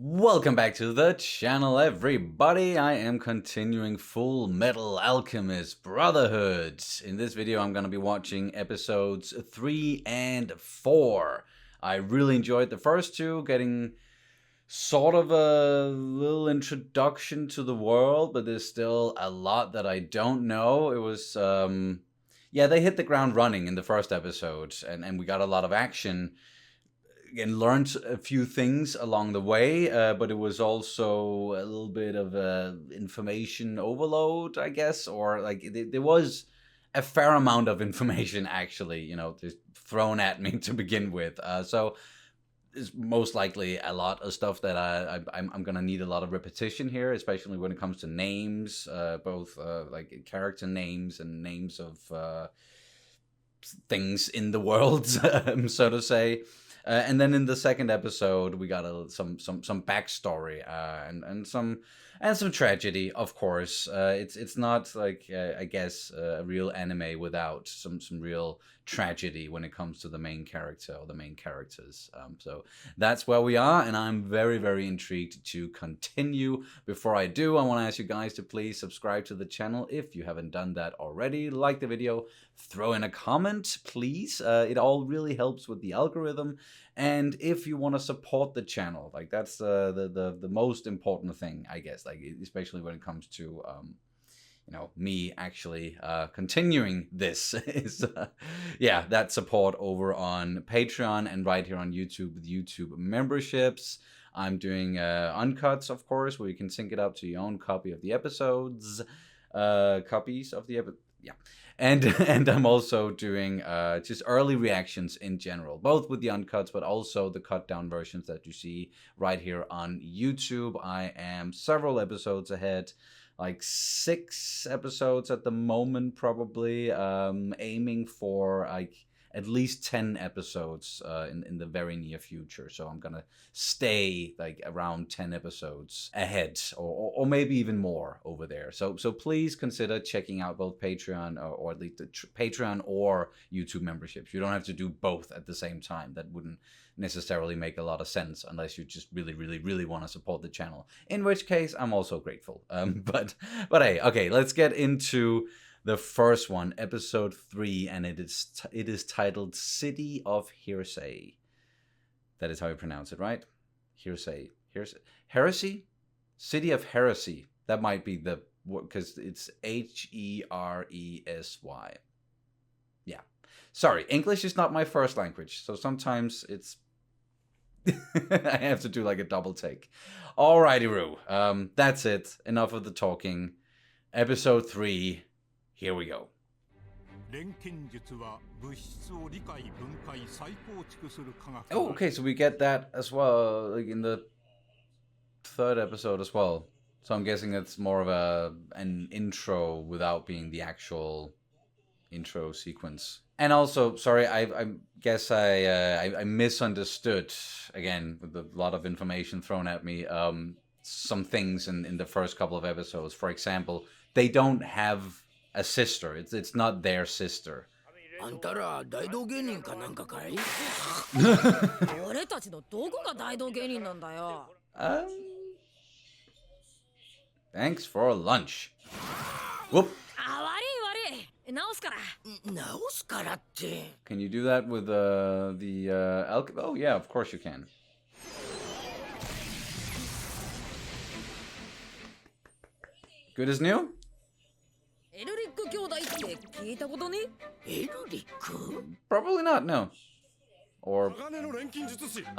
Welcome back to the channel, everybody. I am continuing Fullmetal Alchemist Brotherhood. In this video, I'm going to be watching episodes 3 and 4. I really enjoyed the first two, getting sort of a little introduction to the world, but there's still a lot that I don't know. It was, yeah, they hit the ground running in the first episode, and we got a lot of action. And learned a few things along the way, but it was also a little bit of a information overload, I guess, or like there was a fair amount of information actually, you know, just thrown at me to begin with. So it's most likely a lot of stuff that I'm gonna need a lot of repetition here, especially when it comes to names, both like character names and names of things in the world, so to say. And then in the second episode, we got some backstory and some tragedy. Of course, it's not like I guess a real anime without some real tragedy when it comes to the main character or the main characters. So that's where we are, and I'm very intrigued to continue. Before I do, I want to ask you guys to please subscribe to the channel if you haven't done that already. Like the video, throw in a comment, please. It all really helps with the algorithm. And if you want to support the channel, like that's the most important thing, I guess, like especially when it comes to you know, me actually continuing this is yeah, that support over on Patreon and right here on YouTube with YouTube memberships. I'm doing uncuts, of course, where you can sync it up to your own copy of the episodes, copies of the episode. Yeah, and I'm also doing just early reactions in general, both with the uncuts, but also the cut down versions that you see right here on YouTube. I am several episodes ahead, like 6 episodes at the moment, probably, aiming for like at least 10 episodes in the very near future. So I'm gonna stay like around 10 episodes ahead, or maybe even more over there. So please consider checking out both Patreon or at least the Patreon or YouTube memberships. You don't have to do both at the same time. That wouldn't necessarily make a lot of sense unless you just really want to support the channel, in which case I'm also grateful. But hey, okay, let's get into the first one, episode 3, and it is titled City of Heresy. That is how you pronounce it, right? Heresy. Heresy? City of Heresy. That might be the, because it's Heresy. Yeah. Sorry, English is not my first language, so sometimes it's I have to do like a double take. Alrighty, Roo. That's it. Enough of the talking. Episode 3. Here we go. Oh, okay, so we get that as well, like in the third episode as well. So I'm guessing it's more of an intro without being the actual intro sequence. And also, sorry, I guess I misunderstood, again, with a lot of information thrown at me, some things in the first couple of episodes. For example, they don't have a sister. It's not their sister. Thanks for lunch. Whoop. Can you do that with the alchemy? Oh yeah, of course you can. Good as new? Probably not, no. Or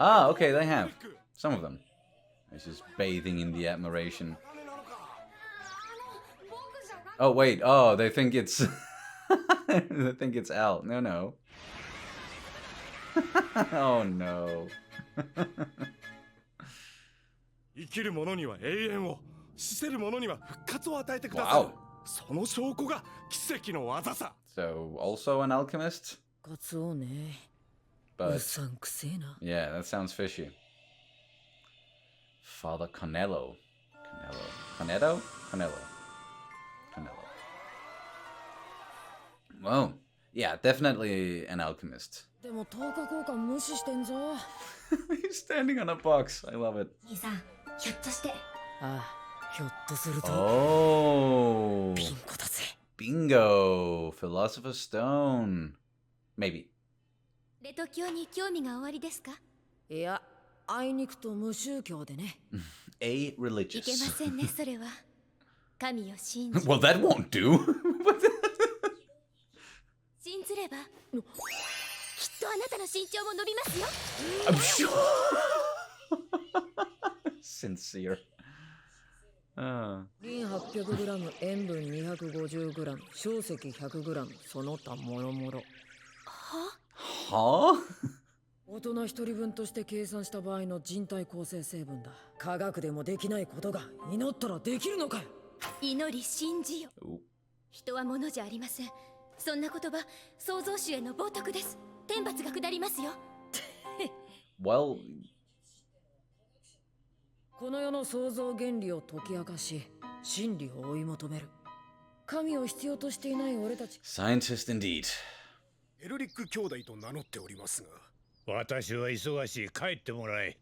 okay, they have. Some of them. It's just bathing in the admiration. Oh wait, oh, they think it's they think it's Al. No. Oh no. Wow. So, also an alchemist? But, yeah, that sounds fishy. Father Canelo. Canelo. Whoa. Yeah, definitely an alchemist. でも10日交換無視してんぞ。He's standing on a box. I love it. 兄さん、ひょっとして。ああ、ひょっとすると。Oh. ビンゴだぜ。 Bingo. Philosopher's Stone. Maybe. レト教に興味がおありですか？いや、あいにくと無宗教でね。A いけ religious. ませんね、それは。神を信じ。Well, that won't do. 信ずれば、きっとあなたの身長も伸びますよ。I'm sure. Sincere. リン 800g、塩分 250g、硝石 100g、その他もろもろ。Huh? 大人一人分として計算した場合の人体構成成分だ。科学でもできないことが祈ったらできるのかよ。祈り信じよ。人は物じゃありません。そんな言葉、創造主への冒涜です。天罰が下りますよ。Well, この世の創造原理を解き明かし、真理を追い求める。神を必要としていない俺たち。 scientist indeed. エルリック兄弟と名乗っておりますが。私は忙しい。帰ってもらえ。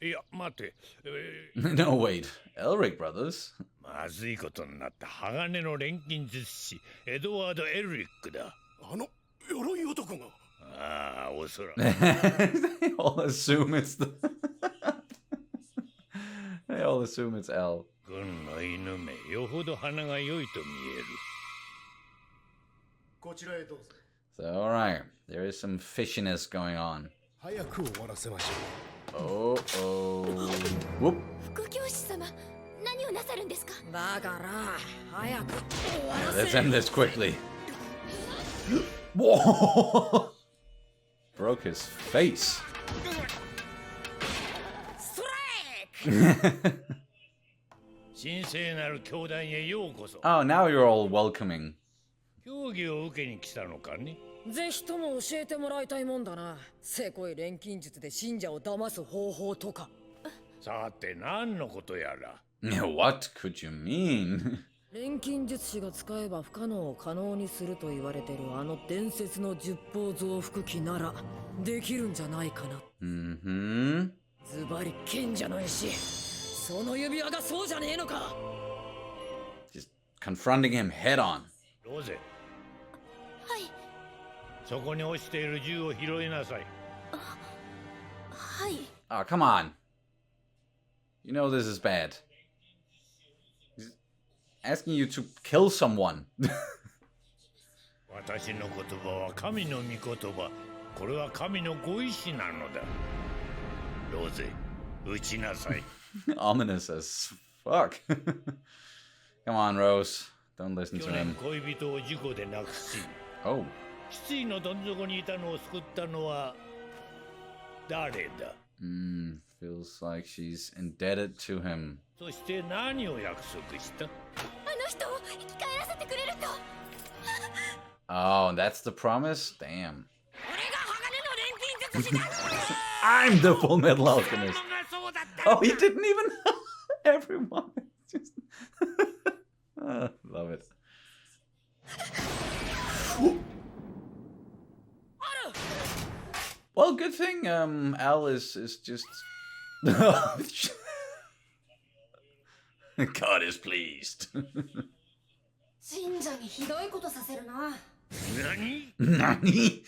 いや、待て。No, wait. Elric brothers? まずいことになった。鋼の錬金術師、エドワード・エルリックだ。あの鎧男が。ああ、おそらく。They all assume it's the. They all assume it's L. 軍の犬め、よほど鼻が良いと見える。こちらへどうぞ。So, alright. There is some fishiness going on. 早く終わらせましょ Oh, oh. Whoop. 副教師様、何をなさるんですか？だから早く終わら Let's せ end this quickly. Whoa! Broke his face. ストライク。神聖なる教団へようこそ。 Oh, now you're all welcoming. 教義を受けに来たのかね。ぜひとも教えてもらいたいもんだな。せこい錬金術で信者を騙す方法とか。さて何のことやら。What could you mean? 錬金術師が使えば不可能を可能にすると言われてるあの伝説の十方増幅器ならできるんじゃないかな。Mm-hmm. ズバリ賢者の石。その指輪がそうじゃねえのか。 Just confronting him head on. ロゼ、はい、そこに落ちている銃を拾いなさい。はい。 Oh, come on. You know this is bad. He's asking you to kill someone. 私の言葉は神の御言葉。これは神のご意志なのだ。ロゼ、撃ちなさい。Ominous as fuck. Come on, Rose. Don't listen 去 to 年 him. 恋人を事故で亡くし、 Oh. 失意のどん底にいたのを救ったのは誰だ。 Feels like she's indebted to him. そして何を約束した。あの人を生き返らせてくれると。 Oh, that's the promise? Damn. 俺が鋼の錬金術師だ。 I'm the Full Metal Alchemist. そうだった。 Oh, he didn't even. Everyone. Just. Love it. Well, good thing Al is just. God is pleased. 信者にひどいことさせるな。何？ Nani?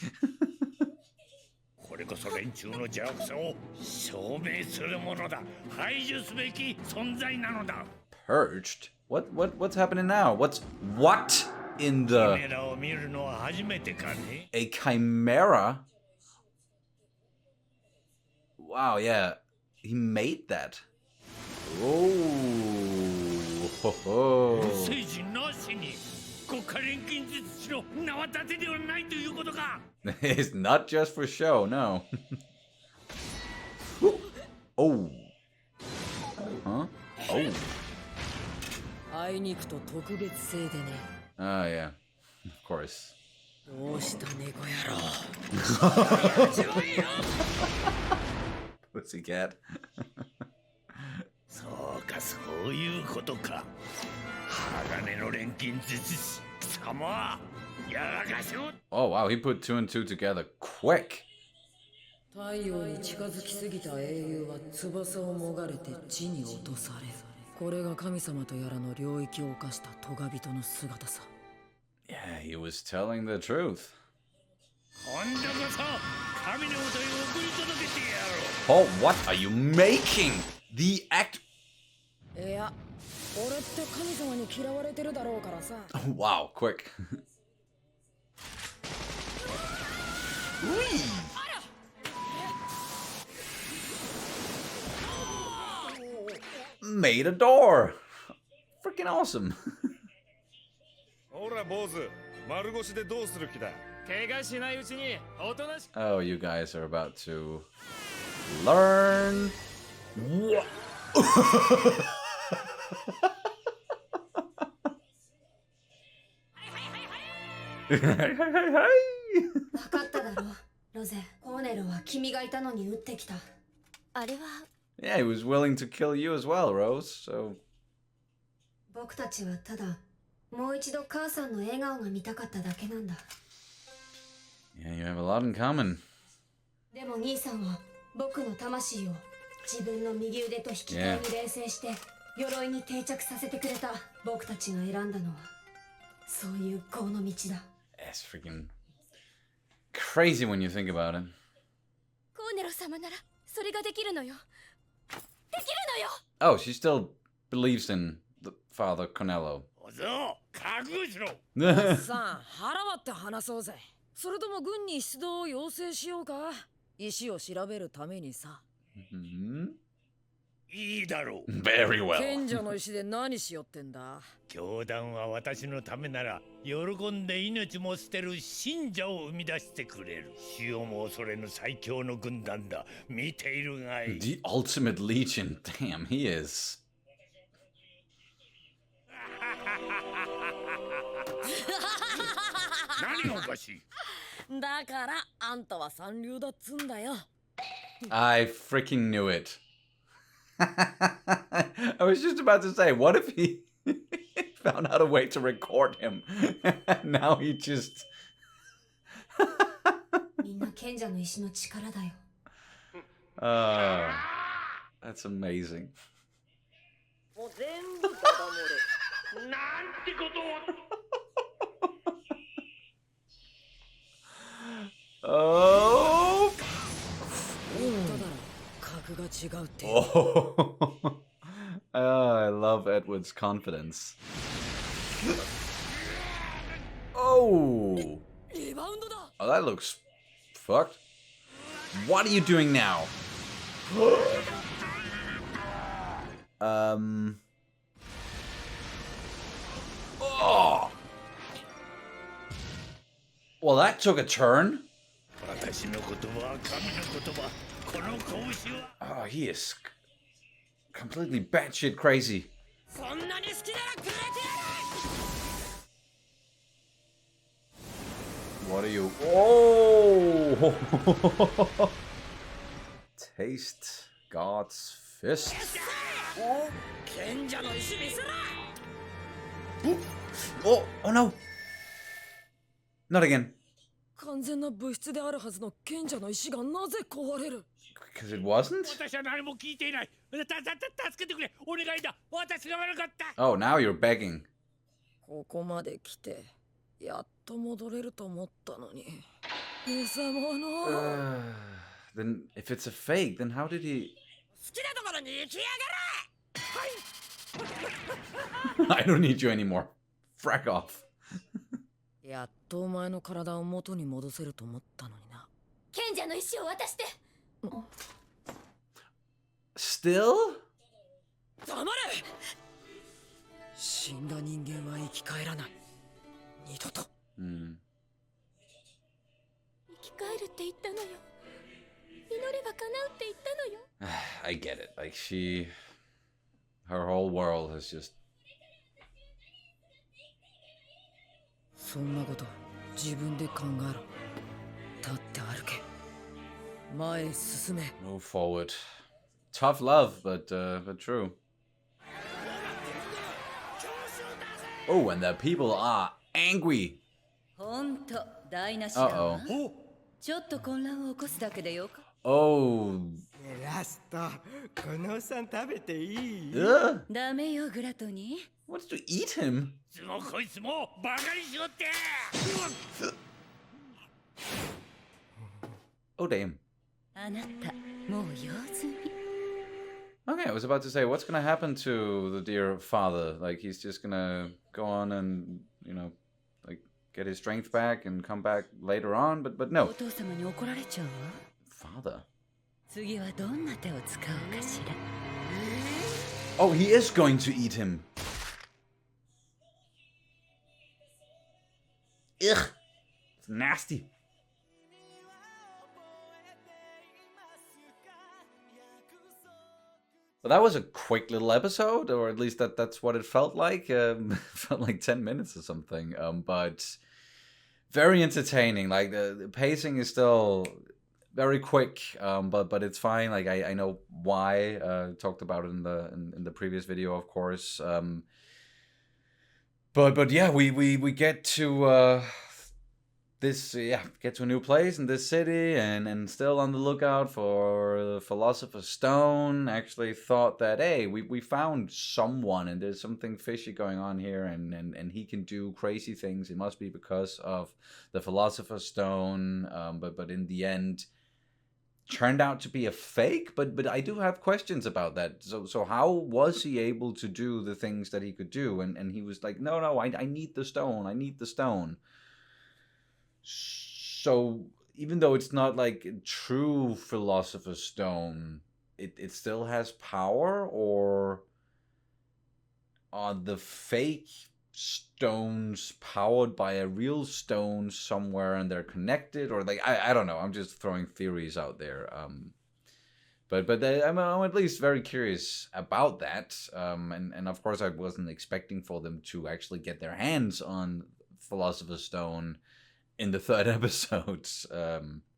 これこそ連中の邪悪さを証明するものだ。排除すべき存在なのだ。 Purged? What's happening now? What in カ the メラを見るのは初めてかね。 a chimera? Wow, yeah. He made that. Oh. Ho, ho. 聖人なしに国家錬金術師の縄立てではないということか。 It's not just for show, no. Oh. Huh? Oh. あいにくと特別性でね。 Oh, yeah. Of course. どうした猫野郎。 Pussycat. そうか、そういうことか。鋼の錬金術師貴様。Oh wow, he put 2 and 2 together quick. 太陽に近づきすぎた英雄は翼をもがれて地に落とされ、これが神様とやらの領域を犯した咎人の姿さ。Yeah, he was telling the truth. Oh, what are you making? The act. いや、俺って神様に嫌われてるだろうからさ。Wow, quick. Made a door. Freaking awesome. ほら坊主、丸腰でどうする気だ。怪我しないうちにおとなしく。Oh, you guys are about to learn. What? Hey, hey, hey, hey. 分かっただろう。ロゼ、コーネルは君がいたのに撃ってきた。あれは Yeah, he was willing to kill you as well, Rose. So 僕たちはただもう一度母さんの笑顔が見たかっただけなんだ。 yeah, you have a lot in common. でも兄さんは僕の魂を自分の右腕と引き換えに錬成して鎧に定着させてくれた。僕たちが選んだのはそういう業の道だ。It's freaking crazy when you think about it. コーネロ様ならそれができるのよ。できるのよ。 Oh, she still believes in the Father Cornello. 覚悟しろ。さあ、腹割って話そうぜ。それとも軍に出動を要請しようか。石を調べるためにさ。いいだろう。Very well. 賢者の石で何しよってんだ。教団は私のためなら喜んで命も捨てる信者を生み出してくれる。死をも恐れぬ最強の軍団だ。見ているがいい。 The ultimate legion. Damn, he is. 何がおかしい。だからあんたは三流だっつんだよ。I freaking knew it. I was just about to say, what if he found out a way to record him? Now he just. みんな賢者の石の力だよ。That's amazing. もう全部ダダ漏れ。なんてことを。Oh. 言っただろ。格が違うって。Oh. I love Edward's confidence. Oh. リバウンドだ。 Oh, that looks fucked. What are you doing now? Oh. Well, that took a turn. 私の言葉は神の言葉。この拳は。Oh, he is completely batshit crazy. そんなに好きならくれてやる。 What are you? Oh! Taste God's fist. 賢者の石見せろ。 Oh! Oh no! Not again. 完全な物質であるはずの賢者の石がなぜ壊れる。 Because it wasn't? 私は何も聞いていない。助けてくれ。お願いだ。私が悪かった。Oh, now you're begging. ここまで来てやっと戻れると思ったのに。偽物。 Then, if it's a fake, then how did he? 好きなところに行きやがれ。I don't need you anymore. Frack off. やっとお前の体を元に戻せると思ったのにな。賢者の石を渡して。 Still? 黙れ。死んだ人間は生き返らない。二度と。Hmm. 生き返るって言ったのよ。祈れば叶うって言ったのよ。I get it. Like her whole world has just. そんなこと自分で考えろ。立って歩け。前へ進め。 Move forward. Tough love, but true. Oh, and the people are angry. ほんと台無しだわ。 Uh-oh. ちょっと混乱を起こすだけでよか。 Oh. ラスト、このおっさん食べていい？ Ugh. ダメよグラトニー。 Wants to eat him? いつもこいつもバカにしよって。 Oh, damn. あなたもう用済み。 Okay, I was about to say, what's gonna happen to the dear father? Like, he's just gonna go on and, you know, like, get his strength back and come back later on, but お no. 父様に怒られちゃうわ。 Father? 次はどんな手を使うかしら。 Oh, he is going to eat him. Ugh. It's nasty. Well, that was a quick little episode, or at least that's what it felt like. Felt like 10 minutes or something. But very entertaining. Like the pacing is still very quick, but it's fine. Like I know why. Talked about it in the previous video, of course. But yeah, we get to get to a new place in this city, and still on the lookout for the Philosopher's Stone. Actually thought that, hey, we found someone, and there's something fishy going on here, and he can do crazy things. It must be because of the Philosopher's Stone. But in the end, turned out to be a fake. But I do have questions about that. So how was he able to do the things that he could do? And he was like, no, I need the stone. I need the stone. So even though it's not like a true Philosopher's Stone, it still has power, or are the fake stones powered by a real stone somewhere and they're connected, or like I don't know. I'm just throwing theories out there. But I'm at least very curious about that. And of course I wasn't expecting for them to actually get their hands on Philosopher's Stone in the third episode.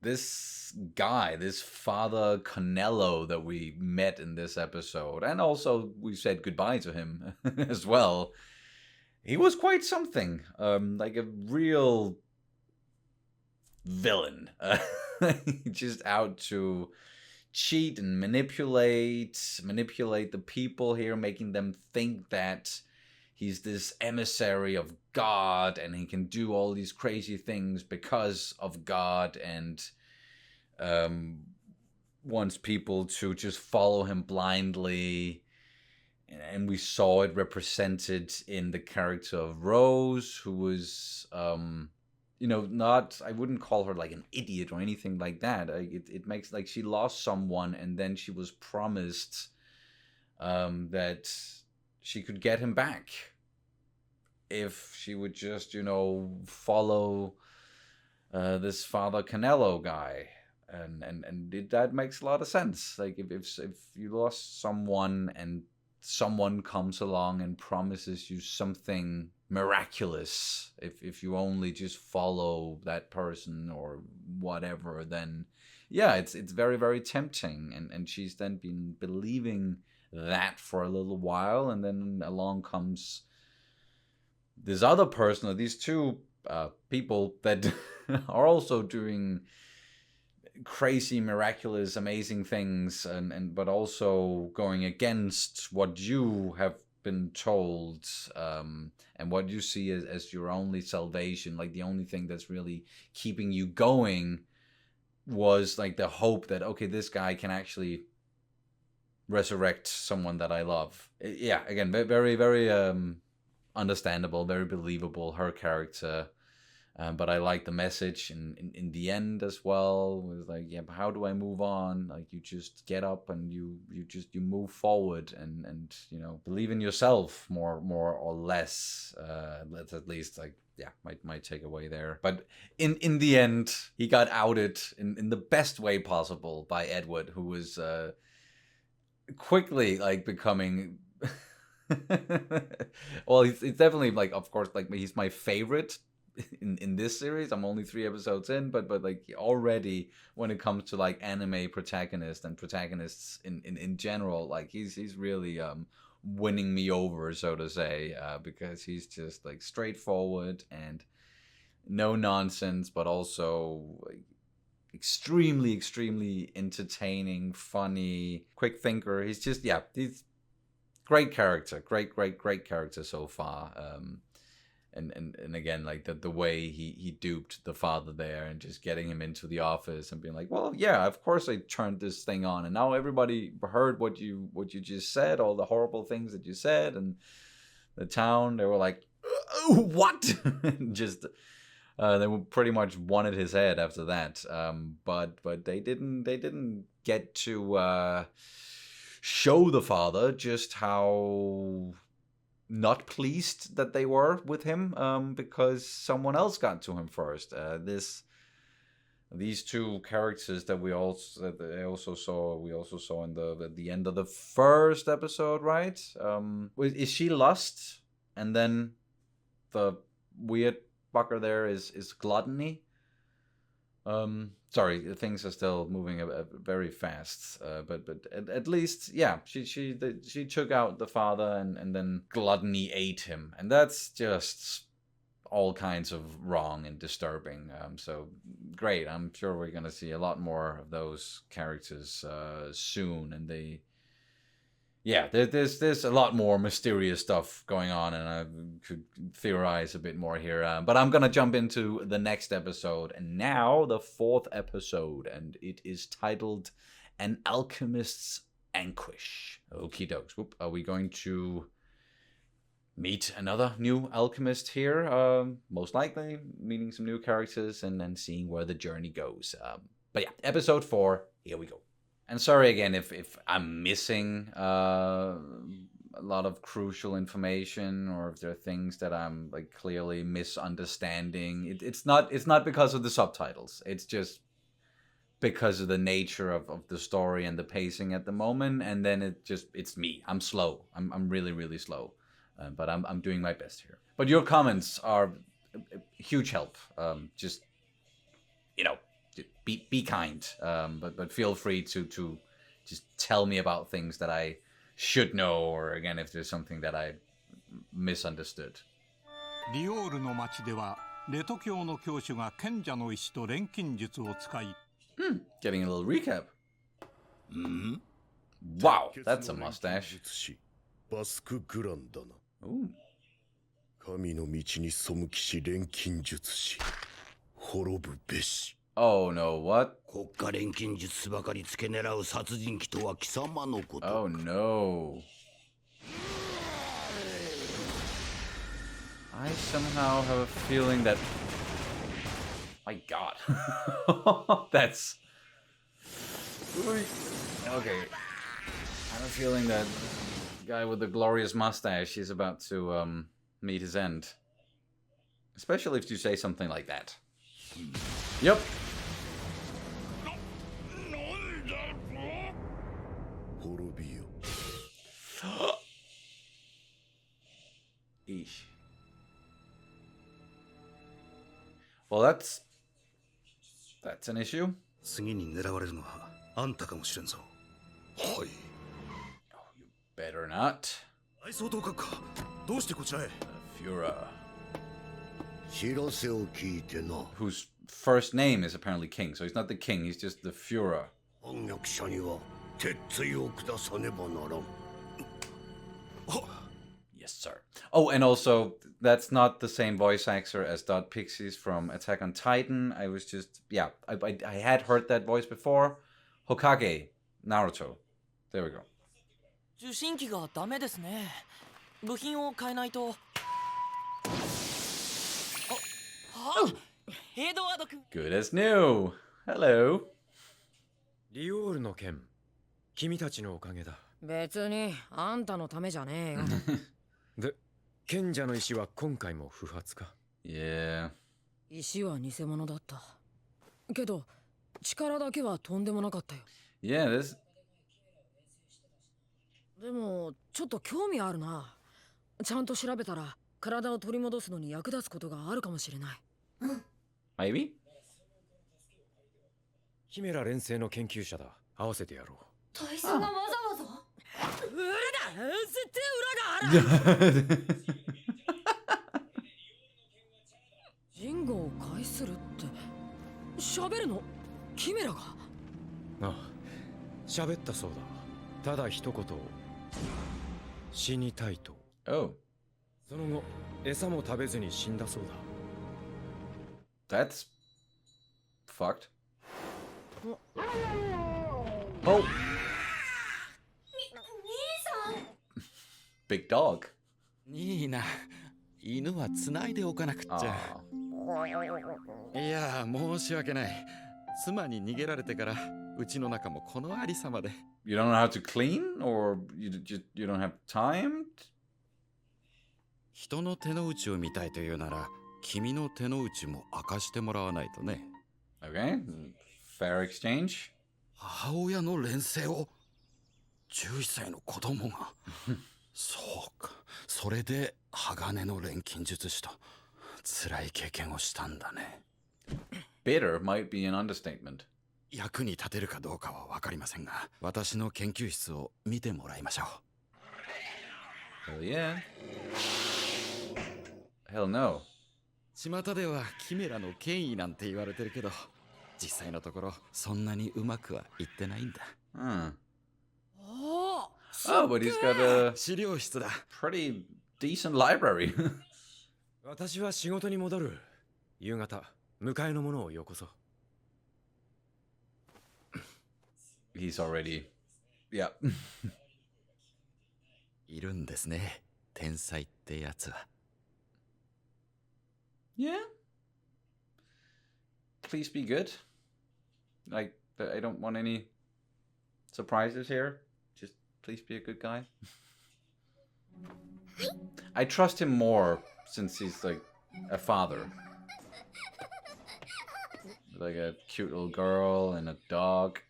This guy, this Father Canello that we met in this episode, and also we said goodbye to him as well, he was quite something. Like a real villain. Just out to cheat and manipulate the people here, making them think that he's this emissary of God and he can do all these crazy things because of God, and wants people to just follow him blindly. And we saw it represented in the character of Rose, who was, not, I wouldn't call her like an idiot or anything like that. It makes like she lost someone, and then she was promised that she could get him back if she would just, follow this Father Canello guy. And that makes a lot of sense. Like if you lost someone and someone comes along and promises you something miraculous, if you only just follow that person or whatever, then yeah, it's very, very tempting. And she's then been believing that for a little while, and then along comes this other person, or these two people that are also doing crazy, miraculous, amazing things, but also going against what you have been told, and what you see as your only salvation. Like the only thing that's really keeping you going was like the hope that, okay, this guy can actually resurrect someone that I love. Yeah, again, very, very understandable, very believable, her character. But I like the message in the end as well. It was like, yeah, but how do I move on? Like, you just get up and you move forward and believe in yourself more or less. That's at least like, yeah, my takeaway there. But in the end, he got outed in the best way possible by Edward, who was quickly like becoming well, it's definitely like, of course, like he's my favorite in this series. I'm only 3 episodes in, but like already when it comes to like anime protagonists and protagonists in general, like he's really winning me over, so to say, because he's just like straightforward and no nonsense, but also like, extremely entertaining, funny, quick thinker. He's just, yeah, he's great character, great character so far. And again, like the way he duped the father there and just getting him into the office and being like, well, yeah, of course I turned this thing on, and now everybody heard what you just said, all the horrible things that you said, and the town, they were like, what? Just they pretty much wanted his head after that. But they didn't get to show the father just how not pleased that they were with him, because someone else got to him first. These two characters that we also saw in the end of the first episode, right? Is she Lust, and then the weird fucker there is Gluttony. Sorry, things are still moving very fast. But at least, yeah, she took out the father, and then Gluttony ate him, and that's just all kinds of wrong and disturbing. So great. I'm sure we're gonna see a lot more of those characters soon, and there's a lot more mysterious stuff going on, and I could theorize a bit more here. But I'm going to jump into the next episode, and now the 4th episode, and it is titled An Alchemist's Anguish. Okie dokes. Are we going to meet another new alchemist here? Most likely, meeting some new characters, and then seeing where the journey goes. But yeah, episode 4, here we go. And sorry again if I'm missing a lot of crucial information, or if there are things that I'm like clearly misunderstanding. It's not because of the subtitles. It's just because of the nature of the story and the pacing at the moment. And then it's me. I'm slow. I'm really slow. But I'm doing my best here. But your comments are a huge help. Just, you know, be kind, but feel free to just tell me about things that I should know, or again, if there's something that I misunderstood. リオールの町ではレト教の教主が賢者の石と錬金術を使い Getting a little recap. Wow, that's a mustache. バスクグランだな。 Ooh. 神の道に背きし錬金術師滅ぶべし。 Oh no, what? 国家錬金術師ばかり付け狙う殺人鬼とは貴様のこと。 Oh no. I somehow have a feeling that... My god. That's... Okay. I have a feeling that the guy with the glorious mustache is about to meet his end. Especially if you say something like that. Yep. Eesh. Well, that's an issue. 次に狙われるのはあんたかもしれんぞ。はい。Better not. 大総統閣か。どうしてこちらへ？ Führer. 知らせを聞いてな。 Whose first name is apparently King, so he's not the king, he's just the Führer. 反逆者には鉄槌を下さねばならん。 Yes, sir. Oh, and also, that's not the same voice actor as Dot Pixies from Attack on Titan. I was just, yeah, I had heard that voice before. Hokage, Naruto. There we go. 受信機がダメですね。部品を変えないと。エドワード君。 Good as new. Hello. リオールの件、君たちのおかげだ。別にあんたのためじゃねえよ。で、賢者の石は今回も不発か？ Yeah. 石は偽物だった。けど力だけはとんでもなかったよ。Yeah, this... でもちょっと興味あるな。ちゃんと調べたら体を取り戻すのに役立つことがあるかもしれない。Maybe? ヒメラ連星の研究者だ。合わせてやろう。大佐がわざわざ裏だ。絶対裏がある。ジンゴを喋ったそうだ。ただ一言、死にたいと。Oh. その後、餌も食べずに死んだそうだ。That's fucked. Oh. Big dog. いいな。犬は繋いでおかなくっちゃ。いや、申し訳ない。妻に逃げられてから、うちの中もこのありさまで。You don't know how to clean, or you don't have time? 人の手の内を見たいというなら、君の手の内も明かしてもらわないとね。Okay, fair exchange. 母親の錬成を11歳の子供が。そうか。それで鋼の錬金術師と辛い経験をしたんだね。Bitter might be an understatement. 役に立てるかどうかは分かりませんが、私の研究室を見てもらいましょう。Hell yeah. Hell no. 巷ではキメラの権威なんて言われてるけど、実際のところそんなにうまくはいってないんだ。Oh, but he's got a 資料室だ。 pretty decent library. 私は仕事に戻る。夕方、迎えのものをよこそ。He's already... Yeah. いるんですね。天才ってやつは。Yeah. Please be good. Like, I don't want any surprises here. Just please be a good guy. I trust him more since he's like a father. Like a cute little girl and a dog.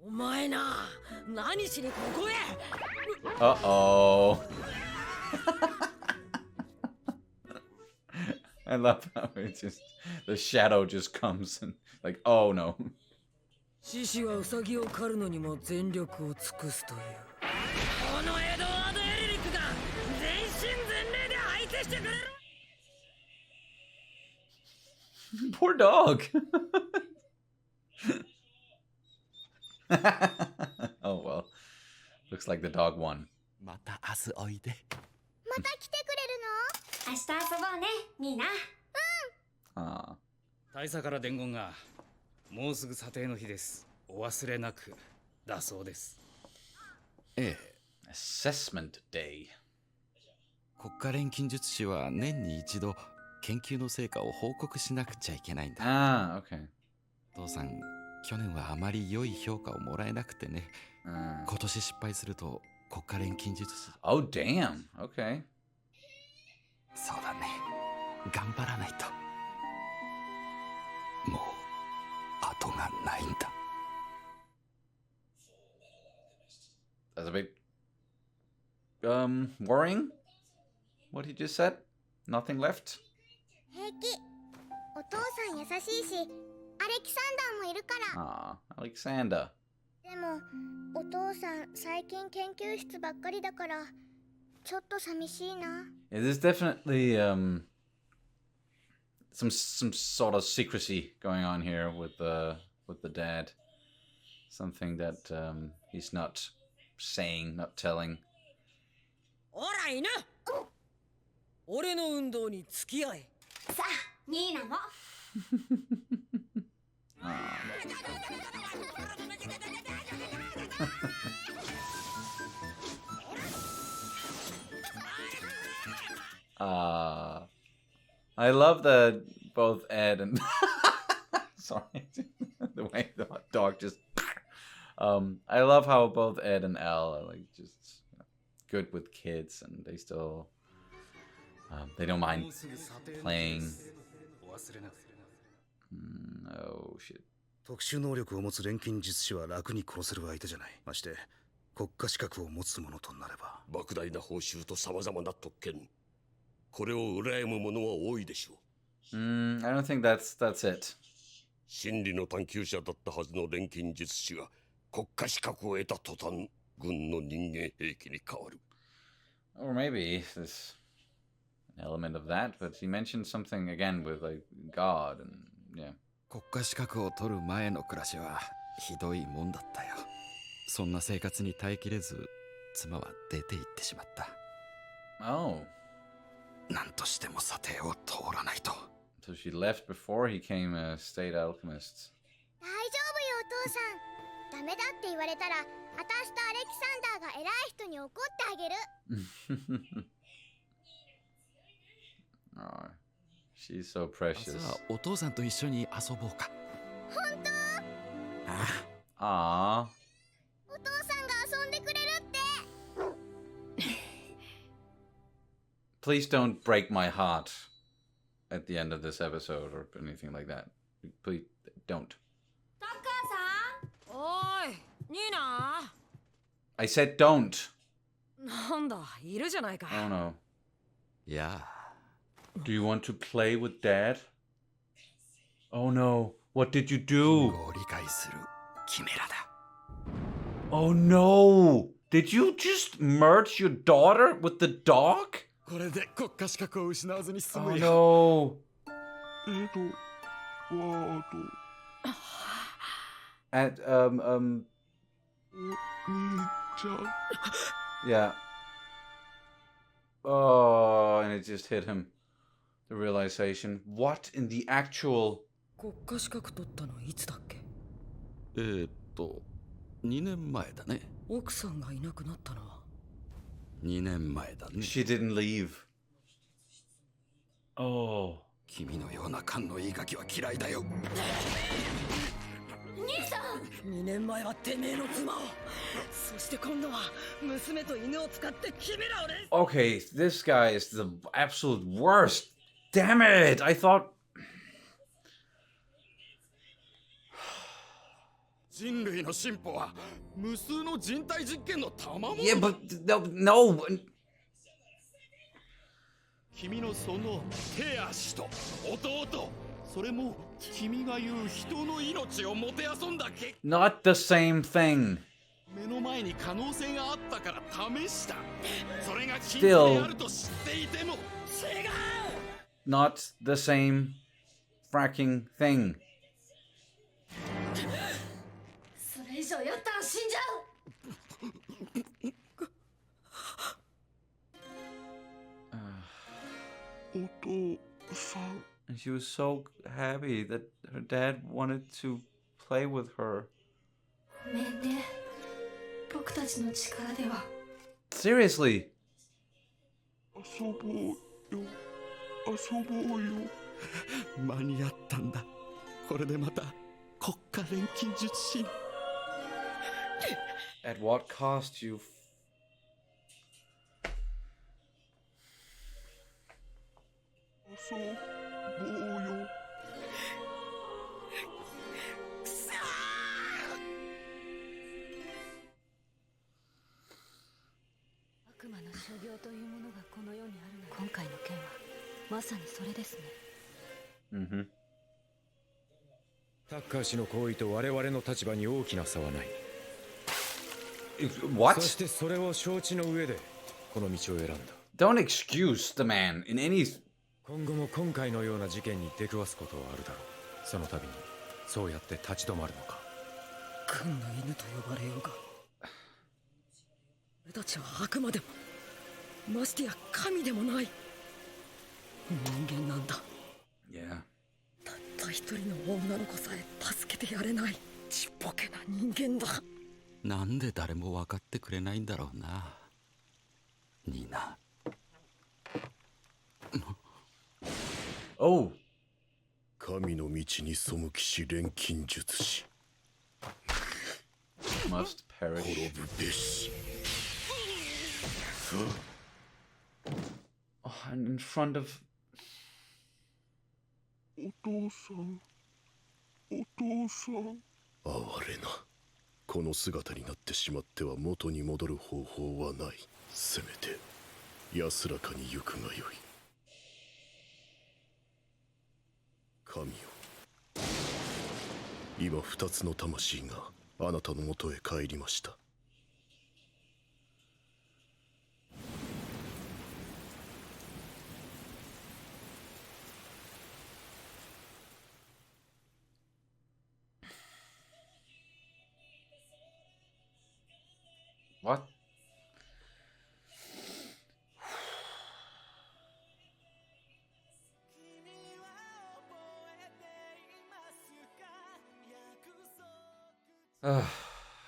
お前な、何しにここへ。Uh-oh. I love how it just the shadow just comes and like, oh no. 獅子はウサギを狩るのにも全力を尽くすという。このエドワード・エリリックが全身全霊で相手してくれる。Poor dog. Oh well. Looks like the dog won. また明日おいで。また来てくれるの？明日遊ぼうね、ミーナ。Ah. 大佐から伝言が、もうすぐ査定の日です。お忘れなく、だそうです。ええ。Assessment day. 国家錬金術師は年に一度研究の成果を報告しなくちゃいけないんだ。Ah, okay. 父さん、去年はあまり良い評価をもらえなくてね。今年失敗すると国家錬金術師。Oh damn. Okay. そうだね。頑張らないと。もう後がないんだ。That's a bit worrying. What he just said? Nothing left? 平気。お父さん優しいし、アレキサンダーもいるから。Ah, Alexander. でも、お父さん最近研究室ばっかりだから、ちょっと寂しいな。Yeah, there's definitely some sort of secrecy going on here with the dad. Something that he's not saying, not telling. おら犬。俺の運動に付き合え。さあ、ニーナも。I love that both Ed and sorry, the way the dog just. I love how both Ed and Al are like just good with kids, and they still they don't mind playing. Oh shit. 特殊能力を持つ錬金術師は楽に殺せる相手じゃない。まして国家資格を持つ者となれば。莫大な報酬と様々な特権。これを羨む者は多いでしょう。I don't think that's it. 真理の探求者だったはずの錬金術師が国家資格を得た途端、軍の人間兵器に変わる。Or maybe there's an element of that, but he mentioned something again with like God and yeah. 国家資格を取る前の暮らしはひどいもんだったよ。そんな生活に耐えきれず、妻は出て行ってしまった。Oh. 何としても査定を通らないと。So she left before he came a state alchemist. 大丈夫よお父さん。ダメだって言われたら、私とアレキサンダーが偉い人に怒ってあげる。Oh, she's so precious. さあ、お父さんと一緒に遊ぼうか。本当？ああ。お父さんが遊んでくれるって。Please don't break my heart at the end of this episode or anything like that. Please don't. タッカーさん。おい、ニーナ。I said don't. なんだ、いるじゃないか。Oh no. Yeah. Do you want to play with Dad? Oh no. What did you do? を理解するキメラだ。Oh no. Did you just merge your daughter with the dog? これで国家資格を失わずに済む Oh よ。no. At yeah. Oh, and it just hit him. The realization. What in the actual? 国家資格取ったのいつだっけ2年前だね。奥さんがいなくなったのは2年前だね。She didn't leave. Oh. 君のような勘のいいガキは嫌いだよ。兄さん2年前はてめえの妻をそして今度は娘と犬を使ってキメラをね Okay, this guy is the absolute worst. Damn it! I thought. 人類の進歩は無数の人体実験の賜物。 Yeah, but no. 君のその手足と弟、それも君が言う人の命をもてあそんだけ。 Not the same thing. 目の前に可能性があったから試した。それが禁止であると知っていても。違う。 Not the same fracking thing. それ以上やったら死んじゃう。 And she was so happy that her dad wanted to play with her. ごめんね。僕たちの力では。 Seriously. 遊ぼうよ。遊ぼうよ。間に合ったんだ。これでまた国家錬金術師。 At what cost, you? 遊ぼうよ。悪魔の所業というものがこの世にあるの。今回の件はまさにそれですね。Mm-hmm. タッカー氏の行為と我々の立場に大きな差はない。 What? そしてそれを承知の上でこの道を選んだ。 Don't excuse the man in any. 今後も今回のような事件に出くわすことはあるだろう。その度にそうやって立ち止まるのか。軍の犬と呼ばれようが俺たちは悪魔でもましてや神でもない人間なんだ。 Yeah. たった一人の女の子さえ助けてやれないちっぽけな人間だ。なんで誰も分かってくれないんだろうな、ニーナ。Oh. 神の道に背きし錬金術師 Must perish. 滅ぶべし。 Oh, and in front of. お父さん、お父さん。哀れな。この姿になってしまっては元に戻る方法はない。せめて安らかに行くがよい。神よ、今二つの魂があなたのもとへ帰りました。What?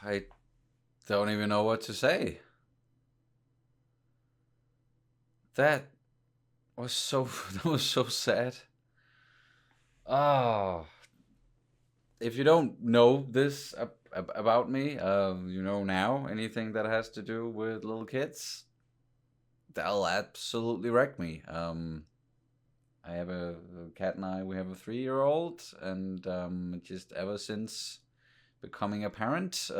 I don't even know what to say. That was so sad. Oh, if you don't know this about me, you know now anything that has to do with little kids, that'll absolutely wreck me. I have a cat and we have a 3-year-old, and just ever since becoming a parent,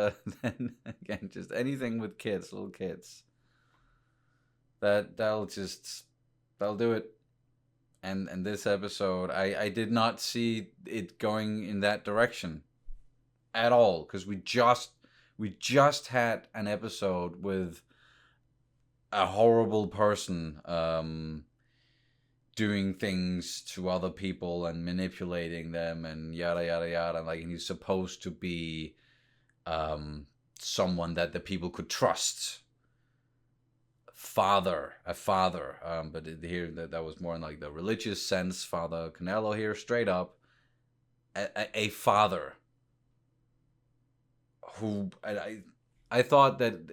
then again, just anything with kids, little kids, that'll do it. And this episode, I did not see it going in that direction at all, because we just had an episode with a horrible person doing things to other people and manipulating them and yada yada yada. Like, and he's supposed to be someone that the people could trust. A father, but here that was more in like the religious sense. Father Canelo here, straight up, a father who I thought that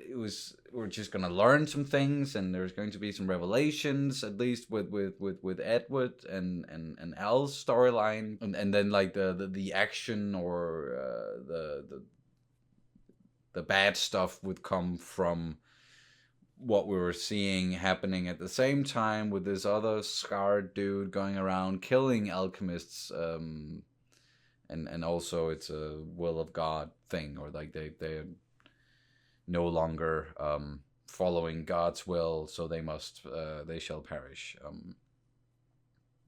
we're just gonna learn some things, and there's going to be some revelations, at least with Edward and Al's storyline, and then like the action or the bad stuff would come from what we were seeing happening at the same time with this other scarred dude going around killing alchemists, and also it's a will of God thing, or like they're no longer following God's will, so they shall perish.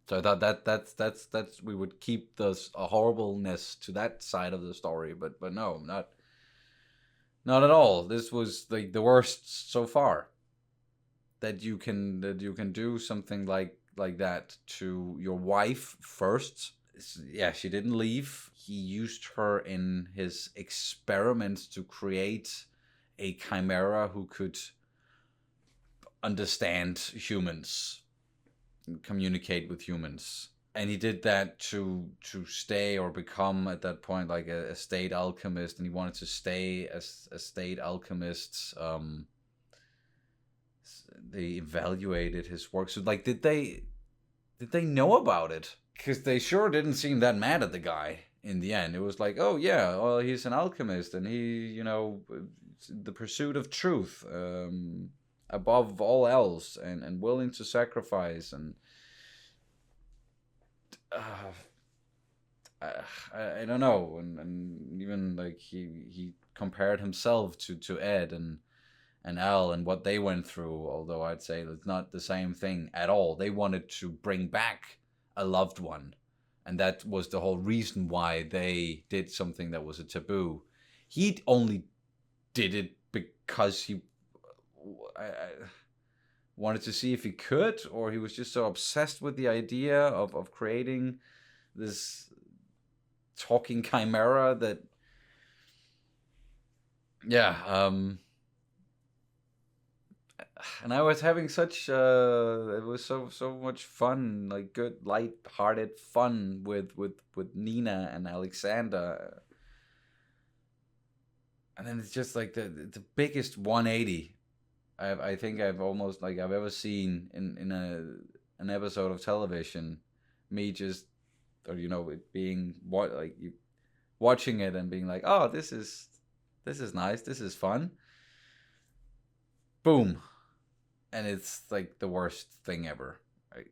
So I thought that's we would keep this a horribleness to that side of the story, but no, not at all. This was like the worst so far. That you can do something like that to your wife first. Yeah, she didn't leave. He used her in his experiments to create a chimera who could understand humans, communicate with humans. And he did that to stay or become at that point like a state alchemist, and he wanted to stay as a state alchemist. They evaluated his work. So like, did they know about it? Because they sure didn't seem that mad at the guy in the end. It was like, oh yeah, well, he's an alchemist, and he, the pursuit of truth above all else, and willing to sacrifice, and I don't know, and even like he compared himself to Ed and Al and what they went through, although I'd say it's not the same thing at all. They wanted to bring back a loved one, and that was the whole reason why they did something that was a taboo. He only did it because he wanted to see if he could, or he was just so obsessed with the idea of creating this talking chimera that, yeah, and I was having such it was so much fun, like good light-hearted fun with Nina and Alexander, and then it's just like the biggest 180 I think I've ever seen in an episode of television. Me just, or it being watching it and being like, oh, this is nice, this is fun. Boom. And it's like the worst thing ever. Right?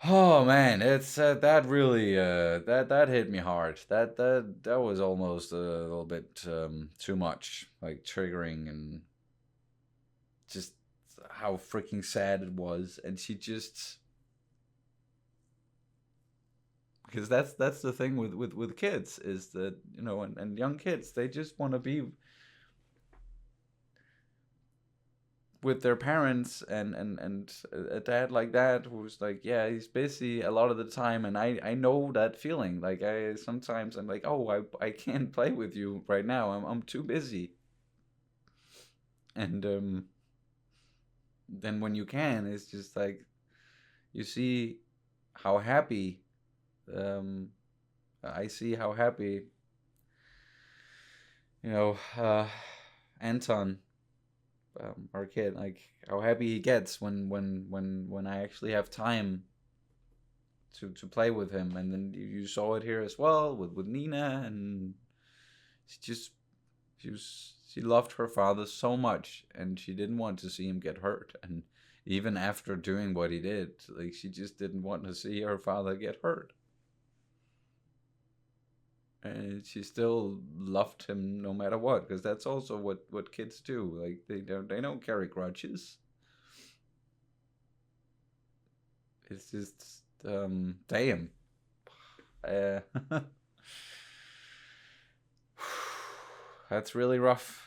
Oh man, it's that really that hit me hard. That was almost a little bit too much, like triggering, and just how freaking sad it was. And she just, because that's the thing with kids, is that and young kids, they just want to be with their parents, and a dad like that who's like, yeah, he's busy a lot of the time, and I know that feeling. Like, sometimes I'm like, oh, I can't play with you right now, I'm too busy. And then when you can, it's just like you see how happy I see how happy, you know, Anton, our kid, like how happy he gets when I actually have time to play with him. And then you saw it here as well with Nina, and she loved her father so much, and she didn't want to see him get hurt. And even after doing what he did, like, she just didn't want to see her father get hurt. And she still loved him no matter what, because that's also what kids do. Like, they don't carry grudges. It's just damn. That's really rough.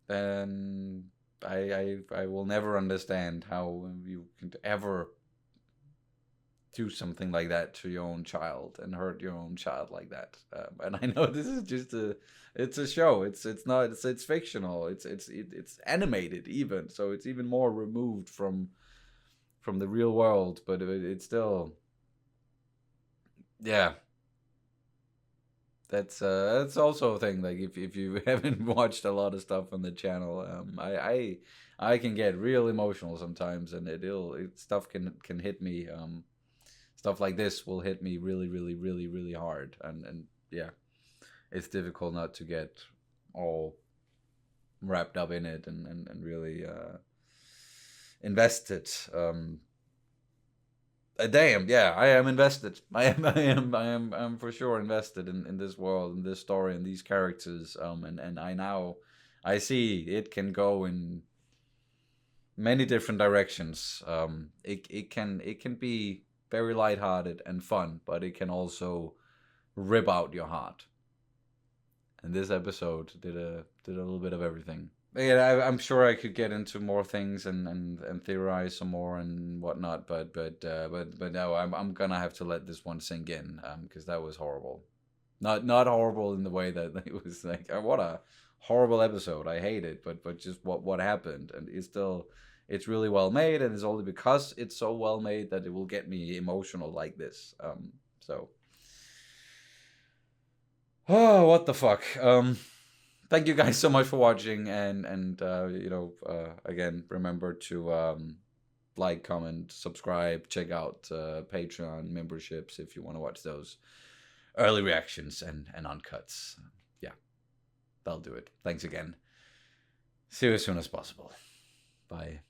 And I will never understand how you can ever do something like that to your own child and hurt your own child like that. And I know this is just it's a show. It's fictional. It's animated even, so it's even more removed from the real world. But it's still, yeah. That's also a thing. Like, if you haven't watched a lot of stuff on the channel, I can get real emotional sometimes, and stuff can hit me. Stuff like this will hit me really, really, really, really hard, and yeah, it's difficult not to get all wrapped up in it and really invested. Damn, yeah, I am invested. I am for sure invested in this world, in this story, and these characters. And I see it can go in many different directions. It can be very lighthearted and fun, but it can also rip out your heart. And this episode did a little bit of everything. Yeah, I'm sure I could get into more things and theorize some more and whatnot, but no, I'm gonna have to let this one sink in, because that was horrible. Not horrible in the way that it was like, what a horrible episode, I hate it, but just what happened. And it's really well made, and it's only because it's so well made that it will get me emotional like this. So, oh, what the fuck. Thank you guys so much for watching, and again, remember to like, comment, subscribe, check out Patreon memberships if you want to watch those early reactions and uncuts. Yeah, that'll do it. Thanks again. See you as soon as possible. Bye.